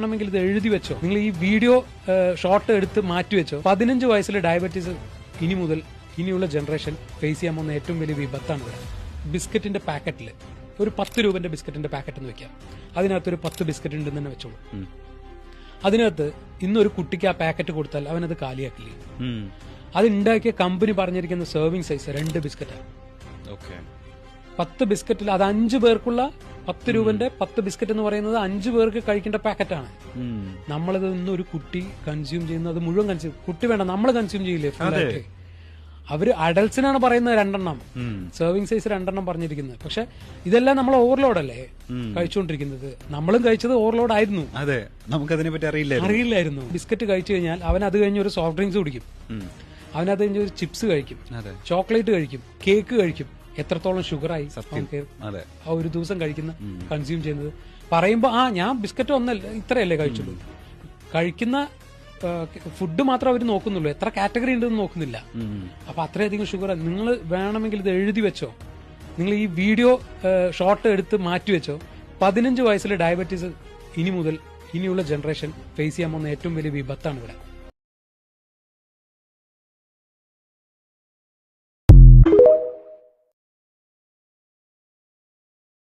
വേണമെങ്കിൽ ഇത് എഴുതി വെച്ചോ, നിങ്ങൾ ഈ വീഡിയോ ഷോർട്ട് എടുത്ത് മാറ്റി വെച്ചോ. 15 വയസ്സിൽ ഡയബറ്റീസ് ഇനി മുതൽ ഇനിയുള്ള ജനറേഷൻ ഫേസ് ചെയ്യാൻ പോകുന്ന ഏറ്റവും വലിയ വിപത്താണ് ഇവിടെ. ബിസ്ക്കറ്റിന്റെ പാക്കറ്റിൽ ഒരു 10 രൂപന്റെ ബിസ്ക്കറ്റിന്റെ പാക്കറ്റ് എന്ന് വെക്കാം, അതിനകത്തൊരു 10 ബിസ്ക്കറ്റ് ഉണ്ടെന്ന് തന്നെ വെച്ചോളൂ. അതിനകത്ത് ഇന്നൊരു കുട്ടിക്ക് ആ പാക്കറ്റ് കൊടുത്താൽ അവനത് കാലിയാക്കില്ലേ? അത് ഉണ്ടാക്കിയ കമ്പനി പറഞ്ഞിരിക്കുന്ന സെർവിംഗ് സൈസ് 2 ബിസ്ക്കറ്റാണ്. 10 ബിസ്ക്കറ്റിൽ അത് 5 പേർക്കുള്ള 10 രൂപന്റെ 10 ബിസ്ക്കറ്റ് എന്ന് പറയുന്നത് 5 പേർക്ക് കഴിക്കേണ്ട പാക്കറ്റാണ്. നമ്മളത് ഇന്നൊരു കുട്ടി കൺസ്യൂം ചെയ്യുന്നത് മുഴുവൻ കൺസ്യൂം, കുട്ടി വേണ്ട നമ്മൾ കൺസ്യൂം ചെയ്യില്ലേ ഫുള്ളായിട്ട്. അവര് അഡൽട്സിനാണ് പറയുന്നത് 2 സെർവിംഗ് സൈസ് 2 പറഞ്ഞിരിക്കുന്നത്. പക്ഷെ ഇതെല്ലാം നമ്മൾ ഓവർലോഡ് അല്ലേ കഴിച്ചുകൊണ്ടിരിക്കുന്നത്. നമ്മളും കഴിച്ചത് ഓവർലോഡ് ആയിരുന്നു. അതെ, നമുക്കതിനെ പറ്റി അറിയില്ലായിരുന്നു. ബിസ്ക്കറ്റ് കഴിച്ചു കഴിഞ്ഞാൽ അവൻ അത് കഴിഞ്ഞ് ഒരു സോഫ്റ്റ് ഡ്രിങ്ക്സ് കുടിക്കും, അവനത് കഴിഞ്ഞ് ഒരു ചിപ്സ് കഴിക്കും, ചോക്ലേറ്റ് കഴിക്കും, കേക്ക് കഴിക്കും. എത്രത്തോളം ഷുഗറായി ആ ഒരു ദിവസം കഴിക്കുന്ന കൺസ്യൂം ചെയ്യുന്നത്. പറയുമ്പോ ഞാൻ ബിസ്ക്കറ്റ് ഒന്നല്ല ഇത്രയല്ലേ കഴിച്ചുള്ളൂ. കഴിക്കുന്ന ഫുഡ് മാത്രം അവർ നോക്കുന്നുള്ളൂ, എത്ര കാറ്റഗറി ഉണ്ടെന്ന് നോക്കുന്നില്ല. അപ്പൊ അത്രയധികം ഷുഗർ. നിങ്ങൾ വേണമെങ്കിൽ ഇത് എഴുതി വെച്ചോ, നിങ്ങൾ ഈ വീഡിയോ ഷോർട്ട് എടുത്ത് മാറ്റി വെച്ചോ. 15 വയസ്സിൽ ഡയബറ്റീസ് ഇനി മുതൽ ഇനിയുള്ള ജനറേഷൻ ഫേസ് ചെയ്യാൻ പോകുന്ന ഏറ്റവും വലിയ വിപത്താണ് ഇവിടെ.